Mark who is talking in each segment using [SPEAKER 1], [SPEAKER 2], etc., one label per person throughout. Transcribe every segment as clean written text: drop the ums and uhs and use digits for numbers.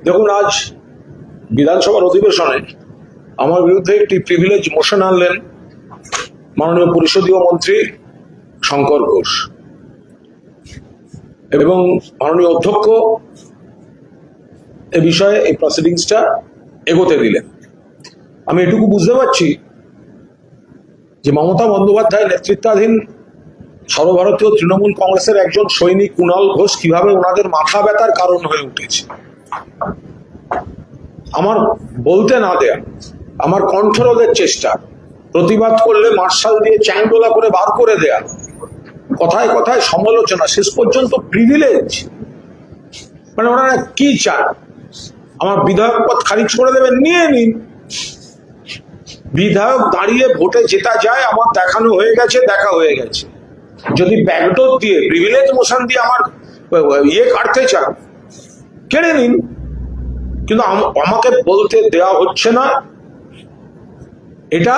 [SPEAKER 1] দেখুন, আজ বিধানসভার অধিবেশনে আমার বিরুদ্ধে একটি প্রিভিলেজ মোশন আনলেন মাননীয় পরিষদীয় মন্ত্রী শঙ্কর ঘোষ এবং মাননীয় অধ্যক্ষ এ বিষয়ে এই প্রসিডিংসটা এগোতে দিলেন। আমি এটুকু বুঝতে পারছি যে মমতা বন্দ্যোপাধ্যায় নেতৃত্বাধীন সর্বভারতীয় তৃণমূল কংগ্রেসের একজন সৈনিক কুণাল ঘোষ কিভাবে ওনাদের মাথা ব্যথার কারণ হয়ে উঠেছে। আমার বলতে না দেয়া, আমার কণ্ঠরোধের চেষ্টা, প্রতিবাদ করলে মার্শাল দিয়ে চ্যাংদোলা করে বার করে দেয়া, কথায় কথায় সমালোচনা, শেষ পর্যন্ত প্রিভিলেজ। মানে ওনারা কি চান? আমার বিধায়ক পদ খারিজ করে দেবেন, নিয়ে নিন। বিধায়ক দাঁড়িয়ে ভোটে জেতা যায়, আমার দেখানো হয়ে গেছে, দেখা হয়ে গেছে। যদি ব্যাকডোর দিয়ে প্রিভিলেজ মোশন দিয়ে আমার কাটতে চান, কেড়ে নিন। কিন্তু আমাকে বলতে দেওয়া হচ্ছে না। এটা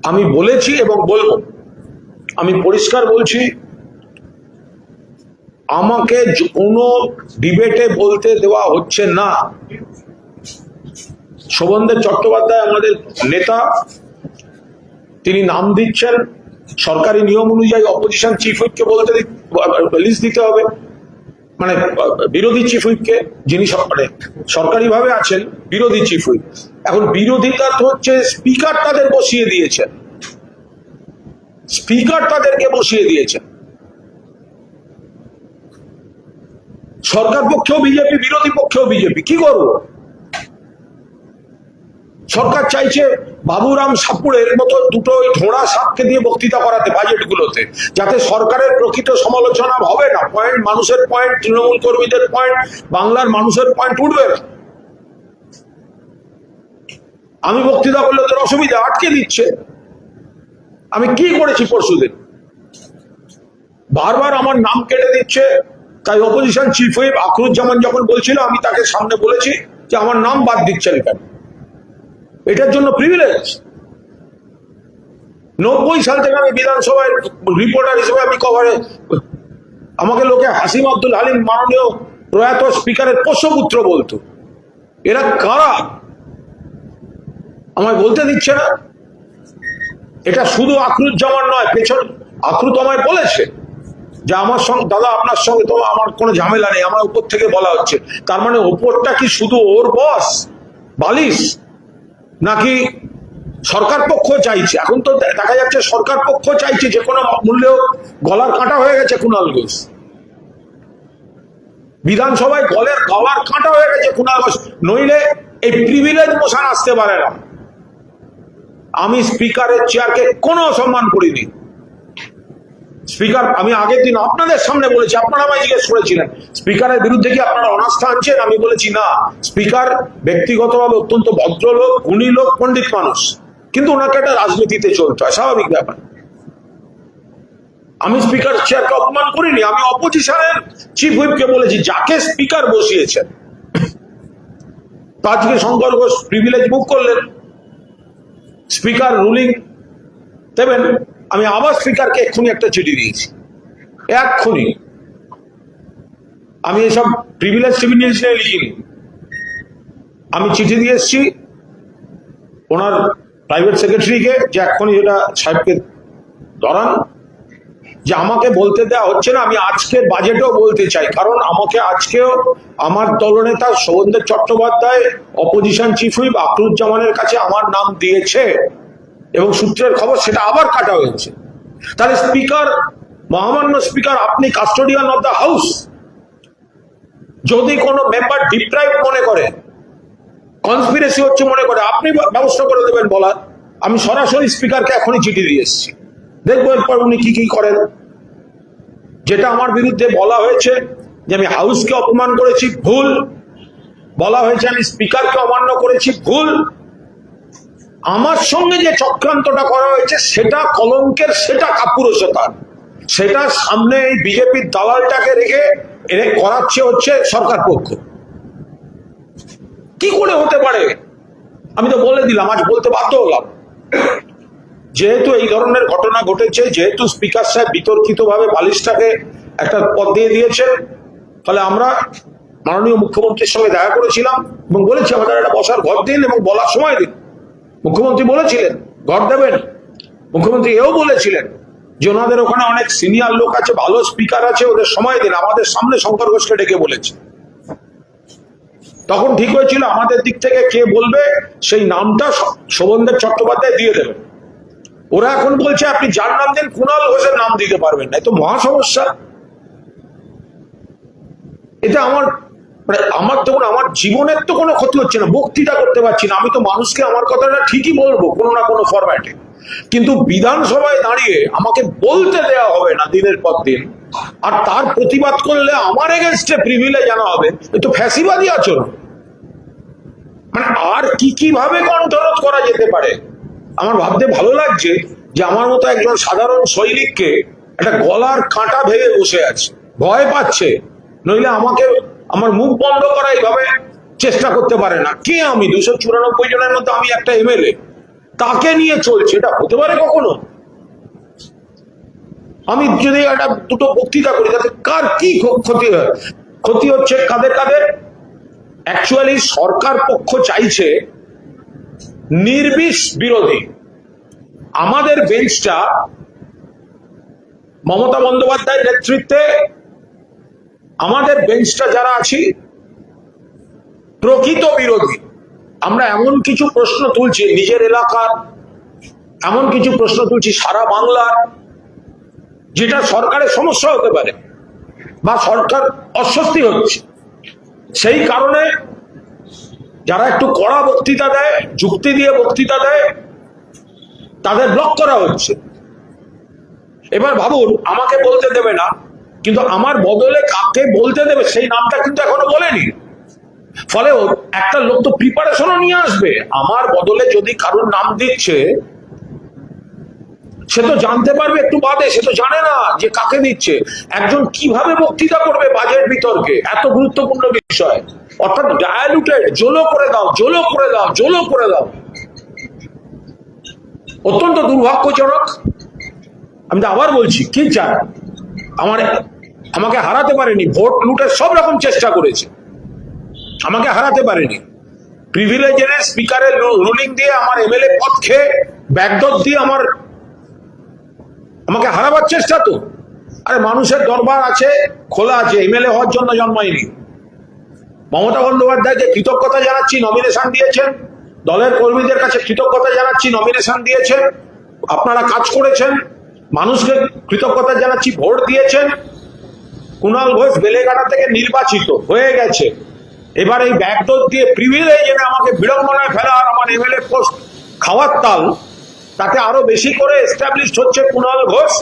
[SPEAKER 1] আমি বলেছি এবং বলবো। আমি পরিষ্কার বলছি, আমাকে কোনো ডিবেটে বলতে দেওয়া হচ্ছে না। শোভনদেব চট্টোপাধ্যায় আমাদের নেতা, তিনি নাম দিচ্ছেন। সরকারি নিয়ম অনুযায়ী অপোজিশন চিফ হুইপকে বলতে লিস্ট দিতে হবে, মানে বিরোধী চিফ হুইপকে, যিনি সরকারিভাবে আছেন বিরোধী চিফ হুইপ। এখন বিরোধিতা তো হচ্ছে স্পিকার তাদের বসিয়ে দিয়েছেন, স্পিকার তাদেরকে বসিয়ে দিয়েছেন। সরকার পক্ষেও বিজেপি, বিরোধী পক্ষেও বিজেপি। কি করব? সরকার চাইছে বাবুরাম সাপুড়ের মতো দুটো ঢোড়া সাপকে দিয়ে বক্তৃতা করাতে বাজেটগুলোতে, যাতে সরকারের প্রকৃত সমালোচনা হবে না। পয়েন্ট, মানুষের পয়েন্ট, তৃণমূল কর্মীদের পয়েন্ট, বাংলার মানুষের পয়েন্ট উঠবে না। আমি বক্তৃতা করলে ওদের অসুবিধা, আটকে দিচ্ছে। আমি কি করেছি পরশুদিন? বারবার আমার নাম কেটে দিচ্ছে। তাই অপোজিশন চিফ হুইপ আখরুজ্জামান যখন বলছিল, আমি তাকে সামনে বলেছি যে আমার নাম বাদ দিচ্ছেন কেন? এটার জন্য প্রিভিলেজ। 90 সাল থেকে আমি বিধানসভায় রিপোর্টার হিসেবে আমি কভারে, আমাকে লোকে হাসিম আব্দুল হালিম মাননীয় প্রয়াত স্পিকারের পোষ্যপুত্র বলতো। এরা কারা আমায় বলতে দিচ্ছে না? এটা শুধু আখরুজ্জামান নয়, পেছন আখরুত আমায় বলেছে যে আমার সঙ্গে, দাদা আপনার সঙ্গে তো আমার কোনো ঝামেলা নেই, আমার উপর থেকে বলা হচ্ছে। তার মানে ওপরটা কি শুধু ওর বস বালিশ, নাকি সরকার পক্ষ চাইছে? এখন তো দেখা যাচ্ছে সরকার পক্ষ চাইছে যে কোনো মূল্যেও। গলার কাঁটা হয়ে গেছে কুণাল ঘোষ বিধানসভায়, গলার কাঁটা হয়ে গেছে কুণাল ঘোষ। নইলে এই প্রিভিলেজ মোশন আসতে পারে না। আমি স্পিকারের চেয়ারকে কোনো অসম্মান করিনি। স্পিকার, আমি আগের দিন আপনাদের সামনে বলেছি, আপনারা আমায় জিজ্ঞেস করেছিলেন স্পিকারের বিরুদ্ধে কি আপনারা অনাস্থা আনছেন? আমি বলেছি না। স্পিকার ব্যক্তিগতভাবে অত্যন্ত ভদ্রলোক, গুণী লোক, পণ্ডিত মানুষ, কিন্তু ওনাকে একটা রাজনীতিতে চলতে হয়, স্বাভাবিক ব্যাপার। আমি স্পিকার চেয়ারকে অপমান করিনি। আমি অপোজিশনের চিফ হুইপকে বলেছি, যাকে স্পিকার বসিয়েছেন। আজকে শঙ্কর ঘোষ প্রিভিলেজ মুভ করলেন, স্পিকার রুলিং দেবেন। আমি আবার স্পিকারকে এক্ষুনি একটা চিঠি দিয়েছি, এক্ষুনি। আমি এসব প্রিভিলেজ লিখিনি, আমি চিঠি দিয়ে এসছি ওনার প্রাইভেট সেক্রেটারিকে, যে এক্ষুনি এটা সাহেবকে ধরান, যে আমাকে বলতে দেওয়া হচ্ছে না। আমি আজকের বাজেটেও বলতে চাই, কারণ আমাকে আজকেও আমার দলনেতা Sovandeb Chattopadhyay opposition chief whip আখরুজ্জামানের কাছে আমার নাম দিয়েছে এবং সূত্রের খবর সেটা আবার কাটা হয়েছে। তাহলে স্পিকার, মহামান্য স্পিকার, আপনি কাস্টোডিয়ান অফ দ্য হাউস। যদি কোনো মেম্বার ডিপ্রাইভ মনে করে, কনস্পিরেসি হচ্ছে মনে করে, আপনি ব্যবস্থা করে দেবেন বলার। আমি সরাসরি স্পিকারকে এখনই চিঠি দিয়ে এসেছি, দেখবো এরপর উনি কি কি করেন। যেটা আমার বিরুদ্ধে বলা হয়েছে যে আমি হাউসকে অপমান করেছি, ভুল। বলা হয়েছে আমি স্পিকারকে অমান্য করেছি, ভুল। আমার সঙ্গে যে চক্রান্তটা করা হয়েছে সেটা কলঙ্কের, সেটা কাপুরুষতার, সেটা সামনে এই বিজেপির দালালটাকে রেখে করাচ্ছে হচ্ছে সরকার পক্ষ। কি করে হতে পারে? আমি তো বলে দিলাম, আজ বলতে বাধ্য হলাম। যেহেতু এই ধরনের ঘটনা ঘটেছে, যেহেতু স্পিকার সাহেব বিতর্কিতভাবে বালিশটাকে একটা পদ দিয়ে দিয়েছেন, তাহলে আমরা মাননীয় মুখ্যমন্ত্রীর সঙ্গে দেখা করেছিলাম এবং বলেছি আমাদের একটা বসার ঘর দিন এবং বলার সময় দিন। মুখ্যমন্ত্রী বলেছিলেন ঘর দেবেন। মুখ্যমন্ত্রী এও বলেছিলেন যে ওনাদের ওখানে অনেক সিনিয়র লোক আছে, ভালো স্পিকার আছে, ওদের সময় দিন। আমাদের সামনে শঙ্কর ঘোষকে ডেকে বলেছে। তখন ঠিক হয়েছিল আমাদের দিক থেকে কে বলবে সেই নামটা শোভনদেব চট্টোপাধ্যায় দিয়ে দেবেন। ওরা এখন বলছে আপনি যার নাম দেন কুণাল ঘোষের নাম দিতে পারবেন না। এ তো মহা সমস্যা। এটা আমার দেখুন, আমার জীবনের তো কোনো ক্ষতি হচ্ছে না, বক্তৃতা করতে পারছি না, আমি তো মানুষকে আমার কথাটা ঠিকই বলবো কোনো না কোনো ফরম্যাটে, কিন্তু বিধানসভায় দাঁড়িয়ে আমাকে বলতে দেওয়া হবে না দিনের পর দিন, আর তার প্রতিবাদ করলে আমার এগেনস্টে প্রিভিলেজ আনা হবে। এ তো ফ্যাসিবাদী আচরণ। মানে আর কি ভাবে কণ্ঠরোধ করা যেতে পারে? আমার ভাবতে ভালো লাগছে যে আমার মতো একজন সাধারণ সৈনিককে একটা গলার কাঁটা ভেবে বসে আছে, ভয় পাচ্ছে, নইলে আমাকে আমার মুখ বন্ধ করা এইভাবে চেষ্টা করতে পারে না। কে আমি? 294 জনের মধ্যে আমি একটা এমএলএ, তাকে নিয়ে চলছে। এটা হতে পারে কখনো? আমি যদি একটা দুটো বক্তৃতা করি তাতে কার কি ক্ষতি হয়? ক্ষতি হচ্ছে কাদের কাদের? অ্যাকচুয়ালি সরকার পক্ষ চাইছে নির্বিষ বিরোধী। আমাদের বেঞ্চটা মমতা বন্দ্যোপাধ্যায়ের নেতৃত্বে আমাদের বেঞ্চটা যারা আছি প্রকৃত বিরোধী। আমরা এমন কিছু প্রশ্ন তুলছি নিজের এলাকার, এমন কিছু প্রশ্ন তুলছি সারা বাংলার, যেটা সরকারের সমস্যা হতে পারে বা সরকার অস্বস্তি হচ্ছে। সেই কারণে যারা একটু কড়া বক্তৃতা দেয়, যুক্তি দিয়ে বক্তৃতা দেয়, তাদের ব্লক করা হচ্ছে। এবার ভাবুন, আমাকে বলতে দেবে না, কিন্তু আমার বদলে কাকে বলতে দেবে সেই নামটা কিন্তু এখনো বলেনি। ফলে একটা লোক তো প্রিপারেশনও নিয়ে আসবে। আমার বদলে যদি কারোর নাম দিচ্ছে, সে তো জানতে পারবে একটু বাদে, সে তো জানে না যে কাকে দিচ্ছে। একজন কিভাবে বক্তৃতা করবে বাজেট বিতর্কে, এত গুরুত্বপূর্ণ বিষয়, অর্থাৎ ডায়ালুটেড, জোলো করে দাও, জোলো করে দাও, জোলো করে দাও। অত্যন্ত দুর্ভাগ্যজনক। আমি তো আবার বলছি, কি চায়? আমাকে হারাতে পারেনি, ভোট লুটের সব রকম চেষ্টা করেছে, আমাকে হারাতে পারেনি। প্রিভিলেজের স্পিকারের রুলিং দিয়ে আমার এমএলএ পদ খেয়ে ব্যাকডোর দিয়ে আমাকে হারাবার চেষ্টা। তো আরে মানুষের দরবার আছে, খোলা আছে, এমএলএ হওয়ার জন্য জন্মায়নি। মমতা বন্দ্যোপাধ্যায়কে কৃতজ্ঞতা জানাচ্ছি, নমিনেশন দিয়েছেন। দলের কর্মীদের কাছে কৃতজ্ঞতা জানাচ্ছি, নমিনেশন দিয়েছেন, আপনারা কাজ করেছেন। মানুষকে কৃতজ্ঞতা জানাচ্ছি, ভোট দিয়েছেন। কুণাল ঘোষ বেলেঘাটা থেকে নির্বাচিত হয়ে গেছে। এবার এই ব্যাকডোর দিয়ে প্রিভিলেজ এনে আমাকে বিড়ম্বনায় ফেলা আর আমার এমএলএ পোস্ট খাওয়ার তাল, তাতে আরো বেশি করে এস্টাবলিশ হচ্ছে কুণাল ঘোষ।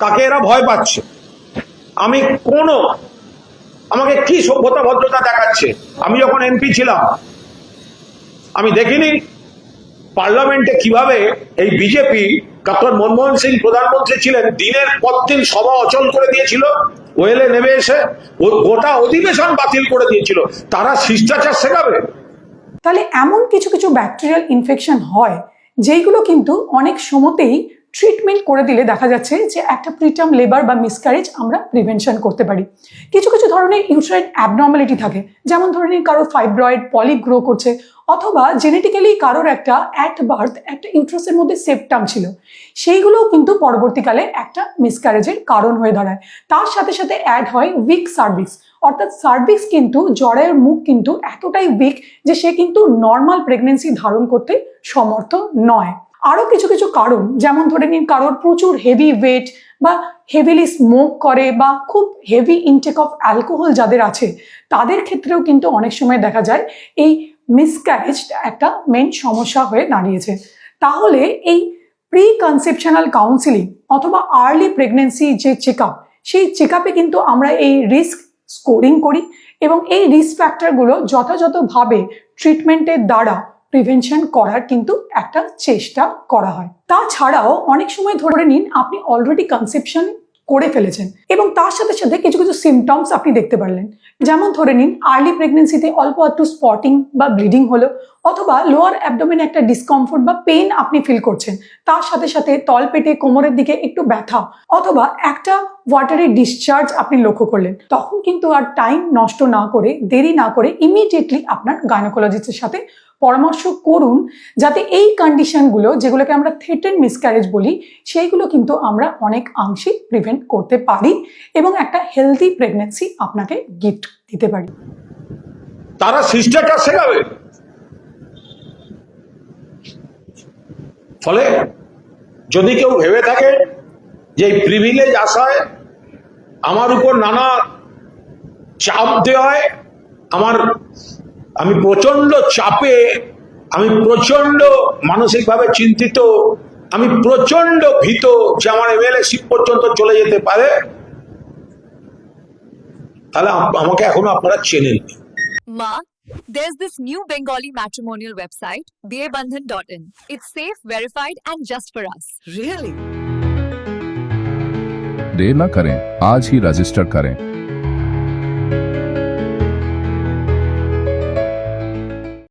[SPEAKER 1] তাকে এরা ভয় পাচ্ছে। আমাকে কি সভ্যতা ভদ্রতা দেখাচ্ছে? আমি যখন এমপি ছিলাম আমি দেখিনি পার্লামেন্টে কিভাবে এই বিজেপি, ডক্টর মনমোহন সিং প্রধানমন্ত্রী ছিলেন, দিনের পর দিন সভা অচল করে দিয়েছিল, ওয়েলে নেমে এসে গোটা অধিবেশন বাতিল করে দিয়েছিল। তারা শিষ্টাচার শেখাবে?
[SPEAKER 2] তাহলে এমন কিছু কিছু ব্যাকটেরিয়াল ইনফেকশন হয় যেগুলো কিন্তু অনেক সময়তেই ট্রিটমেন্ট করে দিলে দেখা যাচ্ছে যে একটা প্রিটার্ম লেবার বা মিসক্যারেজ আমরা প্রিভেনশন করতে পারি। কিছু কিছু ধরনের ইউট্রাইন অ্যাবনর্মালিটি থাকে, যেমন ধরে নিন কারোর ফাইব্রয়েড পলিপ গ্রো করছে, অথবা জেনেটিক্যালি কারোর একটা অ্যাট বার্থ একটা ইউট্রাসের মধ্যে সেপ্টাম ছিল, সেইগুলোও কিন্তু পরবর্তীকালে একটা মিসক্যারেজের কারণ হয়ে দাঁড়ায়। তার সাথে সাথে অ্যাড হয় উইক সার্ভিক্স, অর্থাৎ সার্ভিক্স কিন্তু জরায়ুর মুখ কিন্তু এতটাই উইক যে সে কিন্তু নর্মাল প্রেগনেন্সি ধারণ করতে সমর্থ নয়। আরও কিছু কিছু কারণ, যেমন ধরে নিন কারোর প্রচুর হেভি ওয়েট বা হেভিলি স্মোক করে বা খুব হেভি ইনটেক অফ অ্যালকোহল যাদের আছে, তাদের ক্ষেত্রেও কিন্তু অনেক সময় দেখা যায় এই মিসক্যারেজ একটা মেন সমস্যা হয়ে দাঁড়িয়েছে। তাহলে এই প্রি কনসেপশনাল কাউন্সিলিং অথবা আর্লি প্রেগনেন্সি যে চেক আপ, সেই চেক আপে কিন্তু আমরা এই রিস্ক স্কোরিং করি এবং এই রিস্ক ফ্যাক্টরগুলো যথাযথভাবে ট্রিটমেন্টের দ্বারা প্রিভেনশন করার কিন্তু একটা চেষ্টা করা হয়। তাছাড়াও অনেক সময় ধরে নিন আপনি অলরেডি কনসেপশন করে ফেলেছেন এবং তার সাথে সাথে কিছু কিছু সিমটমস আপনি দেখতে পারলেন, যেমন ধরে নিন আর্লি প্রেগনেন্সিতে অল্প একটু স্পটিং বা ব্লিডিং হলো, অথবা লোয়ার অ্যাবডোমেনে একটা ডিসকমফোর্ট বা পেইন আপনি ফিল করছেন, তার সাথে সাথে তলপেটে কোমরের দিকে একটু ব্যথা অথবা একটা ওয়াটারি ডিসচার্জ আপনি লক্ষ্য করলেন, তখন কিন্তু আর টাইম নষ্ট না করে, দেরি না করে ইমিডিয়েটলি আপনার গাইনোকোলজিস্টের সাথে পরামর্শ করুন, যাতে এই কন্ডিশনগুলো, যেগুলোকে আমরা থ্রেটেন মিসক্যারেজ বলি, সেইগুলো কিন্তু আমরা অনেক আংশিক প্রিভেন্ট করতে পারি এবং একটা হেলদি প্রেগনেন্সি আপনাকে গিফট দিতে পারি।
[SPEAKER 1] তারা শিষ্টাচার শেখাবে। ফলে যদি কেউ ভেবে থাকে যে এই প্রিভিলেজ আসায় আমার উপর নানা চাপ দেওয়া হয়, আমি প্রচন্ড চাপে, আমি প্রচন্ড মানসিকভাবে চিন্তিত, আমি প্রচন্ড ভীত যে আমার এমএলএশিপ পর্যন্ত চলে যেতে পারে, তাহলে আমাকে এখনো আপনারা চেনেন।
[SPEAKER 3] Ma, there's this new Bengali matrimonial website, BABandhan.in. It's safe, verified, and just for us.
[SPEAKER 4] Really?
[SPEAKER 5] देर न करें, आज ही रजिस्टर करें।